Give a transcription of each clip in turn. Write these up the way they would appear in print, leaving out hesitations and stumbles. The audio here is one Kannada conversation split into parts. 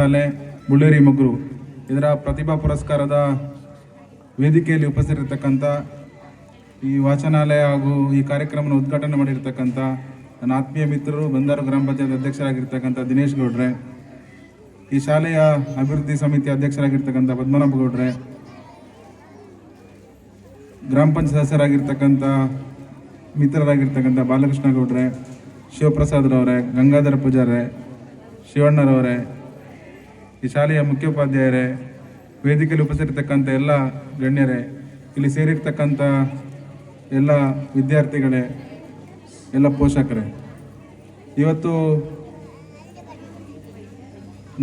ಶಾಲೆ ಬುಳ್ಳೇರಿ ಮಗ್ರು ಇದರ ಪ್ರತಿಭಾ ಪುರಸ್ಕಾರದ ವೇದಿಕೆಯಲ್ಲಿ ಉಪಸ್ಥಿತರಿರ್ತಕ್ಕಂಥ ಈ ವಾಚನಾಲಯ ಹಾಗೂ ಈ ಕಾರ್ಯಕ್ರಮವನ್ನು ಉದ್ಘಾಟನೆ ಮಾಡಿರ್ತಕ್ಕಂಥ ನನ್ನ ಆತ್ಮೀಯ ಮಿತ್ರರು ಬಂದಾರು ಗ್ರಾಮ ಪಂಚಾಯತ್ ಅಧ್ಯಕ್ಷರಾಗಿರ್ತಕ್ಕಂಥ ದಿನೇಶ್ ಗೌಡ್ರೆ, ಈ ಶಾಲೆಯ ಅಭಿವೃದ್ಧಿ ಸಮಿತಿ ಅಧ್ಯಕ್ಷರಾಗಿರ್ತಕ್ಕಂಥ ಪದ್ಮನಾಭ ಗೌಡ್ರೆ, ಗ್ರಾಮ ಪಂಚಾಯತ್ ಸದಸ್ಯರಾಗಿರ್ತಕ್ಕಂಥ ಮಿತ್ರರಾಗಿರ್ತಕ್ಕಂಥ ಬಾಲಕೃಷ್ಣ ಗೌಡ್ರೆ, ಶಿವಪ್ರಸಾದ್ರವರೇ, ಗಂಗಾಧರ ಪೂಜಾರೆ, ಶಿವಣ್ಣರವರೇ, ಈ ಶಾಲೆಯ ಮುಖ್ಯೋಪಾಧ್ಯಾಯರೇ, ವೇದಿಕೆಯಲ್ಲಿ ಉಪಸ್ಥಿತರಿರ್ತಕ್ಕಂಥ ಎಲ್ಲ ಗಣ್ಯರೇ, ಇಲ್ಲಿ ಸೇರಿರ್ತಕ್ಕಂಥ ಎಲ್ಲ ವಿದ್ಯಾರ್ಥಿಗಳೇ, ಎಲ್ಲ ಪೋಷಕರೇ, ಇವತ್ತು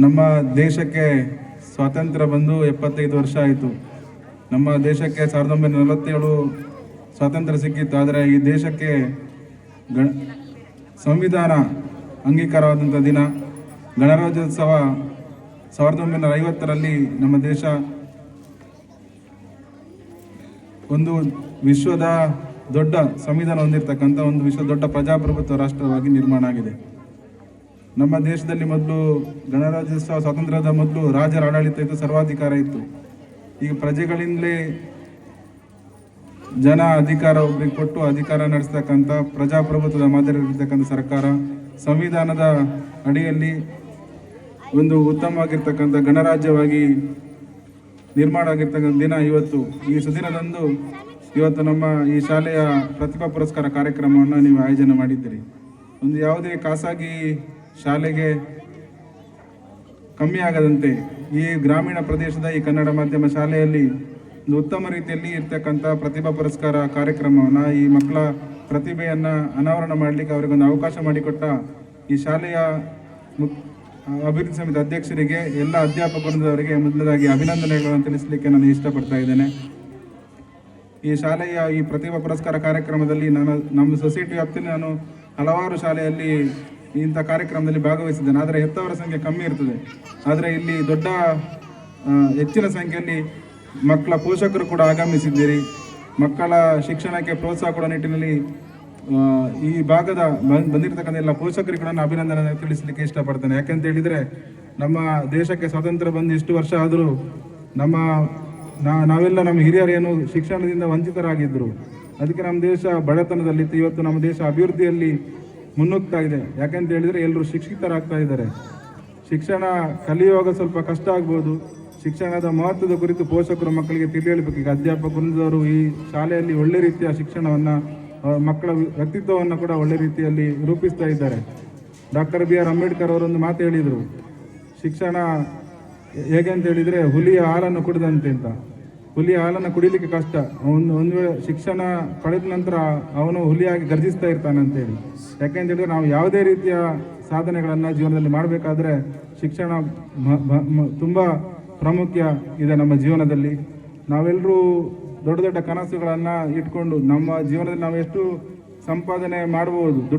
ನಮ್ಮ ದೇಶಕ್ಕೆ ಸ್ವಾತಂತ್ರ್ಯ ಬಂದು 75 ವರ್ಷ ಆಯಿತು. ನಮ್ಮ ದೇಶಕ್ಕೆ 1947 ಸ್ವಾತಂತ್ರ್ಯ ಸಿಕ್ಕಿತ್ತು. ಆದರೆ ಈ ದೇಶಕ್ಕೆ ಸಂವಿಧಾನ ಅಂಗೀಕಾರವಾದಂಥ ದಿನ ಗಣರಾಜ್ಯೋತ್ಸವ 1950ರಲ್ಲಿ ನಮ್ಮ ದೇಶ ಒಂದು ವಿಶ್ವದ ದೊಡ್ಡ ಸಂವಿಧಾನ ಹೊಂದಿರತಕ್ಕಂಥ ಒಂದು ವಿಶ್ವದ ದೊಡ್ಡ ಪ್ರಜಾಪ್ರಭುತ್ವ ರಾಷ್ಟ್ರವಾಗಿ ನಿರ್ಮಾಣ ಆಗಿದೆ. ನಮ್ಮ ದೇಶದಲ್ಲಿ ಮೊದಲು ಗಣರಾಜ್ಯೋತ್ಸವ ಸ್ವಾತಂತ್ರ್ಯದ ಮೊದಲು ರಾಜರ ಆಡಳಿತ ಇತ್ತು, ಸರ್ವಾಧಿಕಾರ ಇತ್ತು. ಈಗ ಪ್ರಜೆಗಳಿಂದಲೇ ಜನ ಅಧಿಕಾರ ಒಬ್ಬರಿಗೆ ಕೊಟ್ಟು ಅಧಿಕಾರ ನಡೆಸ್ತಕ್ಕಂಥ ಪ್ರಜಾಪ್ರಭುತ್ವದ ಮಾದರಿ ಇರತಕ್ಕಂಥ ಸರ್ಕಾರ, ಸಂವಿಧಾನದ ಅಡಿಯಲ್ಲಿ ಒಂದು ಉತ್ತಮವಾಗಿರ್ತಕ್ಕಂಥ ಗಣರಾಜ್ಯವಾಗಿ ನಿರ್ಮಾಣ ಆಗಿರ್ತಕ್ಕಂಥ ದಿನ ಇವತ್ತು. ಈ ಸುದಿನದಂದು ಇವತ್ತು ನಮ್ಮ ಈ ಶಾಲೆಯ ಪ್ರತಿಭಾ ಪುರಸ್ಕಾರ ಕಾರ್ಯಕ್ರಮವನ್ನು ನೀವು ಆಯೋಜನೆ ಮಾಡಿದ್ದೀರಿ. ಒಂದು ಯಾವುದೇ ಖಾಸಗಿ ಶಾಲೆಗೆ ಕಮ್ಮಿ ಆಗದಂತೆ ಈ ಗ್ರಾಮೀಣ ಪ್ರದೇಶದ ಈ ಕನ್ನಡ ಮಾಧ್ಯಮ ಶಾಲೆಯಲ್ಲಿ ಒಂದು ಉತ್ತಮ ರೀತಿಯಲ್ಲಿ ಇರ್ತಕ್ಕಂಥ ಪ್ರತಿಭಾ ಪುರಸ್ಕಾರ ಕಾರ್ಯಕ್ರಮವನ್ನು, ಈ ಮಕ್ಕಳ ಪ್ರತಿಭೆಯನ್ನು ಅನಾವರಣ ಮಾಡಲಿಕ್ಕೆ ಅವರಿಗೊಂದು ಅವಕಾಶ ಮಾಡಿಕೊಟ್ಟ ಈ ಶಾಲೆಯ ಅಭಿವೃದ್ಧಿ ಸಮಿತಿ ಅಧ್ಯಕ್ಷರಿಗೆ, ಎಲ್ಲ ಅಧ್ಯಾಪಕ ವೃಂದದವರಿಗೆ ಮೊದಲದಾಗಿ ಅಭಿನಂದನೆಗಳನ್ನು ತಿಳಿಸಲಿಕ್ಕೆ ನಾನು ಇಷ್ಟಪಡ್ತಾ ಇದ್ದೇನೆ. ಈ ಶಾಲೆಯ ಈ ಪ್ರತಿಭಾ ಪುರಸ್ಕಾರ ಕಾರ್ಯಕ್ರಮದಲ್ಲಿ ನಮ್ಮ ಸೊಸೈಟಿ ವ್ಯಾಪ್ತಿಯಲ್ಲಿ ನಾನು ಹಲವಾರು ಶಾಲೆಯಲ್ಲಿ ಇಂಥ ಕಾರ್ಯಕ್ರಮದಲ್ಲಿ ಭಾಗವಹಿಸಿದ್ದೇನೆ. ಆದರೆ ಹೆತ್ತವರ ಸಂಖ್ಯೆ ಕಮ್ಮಿ ಇರ್ತದೆ. ಆದರೆ ಇಲ್ಲಿ ಹೆಚ್ಚಿನ ಸಂಖ್ಯೆಯಲ್ಲಿ ಮಕ್ಕಳ ಪೋಷಕರು ಕೂಡ ಆಗಮಿಸಿದ್ದೀರಿ. ಮಕ್ಕಳ ಶಿಕ್ಷಣಕ್ಕೆ ಪ್ರೋತ್ಸಾಹ ಕೊಡೋ ನಿಟ್ಟಿನಲ್ಲಿ ಈ ಭಾಗದ ಬಂದಿರತಕ್ಕಂಥ ಎಲ್ಲ ಪೋಷಕರಿಗೆ ಕೂಡ ನಾನು ಅಭಿನಂದನೆ ತಿಳಿಸಲಿಕ್ಕೆ ಇಷ್ಟಪಡ್ತೇನೆ. ಯಾಕೆಂತ ಹೇಳಿದರೆ, ನಮ್ಮ ದೇಶಕ್ಕೆ ಸ್ವಾತಂತ್ರ್ಯ ಬಂದು ಇಷ್ಟು ವರ್ಷ ಆದರೂ ನಾವೆಲ್ಲ ನಮ್ಮ ಹಿರಿಯರೇನು ಶಿಕ್ಷಣದಿಂದ ವಂಚಿತರಾಗಿದ್ದರು. ಅದಕ್ಕೆ ನಮ್ಮ ದೇಶ ಬಡತನದಲ್ಲಿತ್ತು. ಇವತ್ತು ನಮ್ಮ ದೇಶ ಅಭಿವೃದ್ಧಿಯಲ್ಲಿ ಮುನ್ನುಗ್ತಾ ಇದೆ. ಯಾಕೆಂತ ಹೇಳಿದರೆ ಎಲ್ಲರೂ ಶಿಕ್ಷಿತರಾಗ್ತಾ ಇದ್ದಾರೆ. ಶಿಕ್ಷಣ ಕಲಿಯುವಾಗ ಸ್ವಲ್ಪ ಕಷ್ಟ ಆಗ್ಬೋದು. ಶಿಕ್ಷಣದ ಮಹತ್ವದ ಕುರಿತು ಪೋಷಕರು ಮಕ್ಕಳಿಗೆ ತಿಳಿಯಬೇಕು. ಈಗ ಅಧ್ಯಾಪಕ ವೃಂದದವರು ಈ ಶಾಲೆಯಲ್ಲಿ ಒಳ್ಳೆ ರೀತಿಯ ಶಿಕ್ಷಣವನ್ನು, ಮಕ್ಕಳ ವ್ಯಕ್ತಿತ್ವವನ್ನು ಕೂಡ ಒಳ್ಳೆ ರೀತಿಯಲ್ಲಿ ರೂಪಿಸ್ತಾ ಇದ್ದಾರೆ. ಡಾಕ್ಟರ್ BR ಅಂಬೇಡ್ಕರ್ ಅವರೊಂದು ಮಾತು ಹೇಳಿದರು, ಶಿಕ್ಷಣ ಹೇಗೆ ಅಂತ ಹೇಳಿದರೆ ಹುಲಿಯ ಹಾಲನ್ನು ಕುಡಿದಂತೆ ಅಂತ. ಹುಲಿಯ ಹಾಲನ್ನು ಕುಡಿಲಿಕ್ಕೆ ಕಷ್ಟ. ಒಂದು ವೇಳೆ ಶಿಕ್ಷಣ ಪಡೆದ ನಂತರ ಅವನು ಹುಲಿಯಾಗಿ ಗರ್ಜಿಸ್ತಾ ಇರ್ತಾನೆ ಅಂತೇಳಿ. ಯಾಕೆಂತ ಹೇಳಿದ್ರೆ, ನಾವು ಯಾವುದೇ ರೀತಿಯ ಸಾಧನೆಗಳನ್ನು ಜೀವನದಲ್ಲಿ ಮಾಡಬೇಕಾದ್ರೆ ಶಿಕ್ಷಣ ತುಂಬ ಪ್ರಾಮುಖ್ಯ ಇದೆ ನಮ್ಮ ಜೀವನದಲ್ಲಿ. ನಾವೆಲ್ಲರೂ ದೊಡ್ಡ ದೊಡ್ಡ ಕನಸುಗಳನ್ನು ಇಟ್ಕೊಂಡು ನಮ್ಮ ಜೀವನದಲ್ಲಿ ನಾವು ಎಷ್ಟು ಸಂಪಾದನೆ ಮಾಡ್ಬೋದು,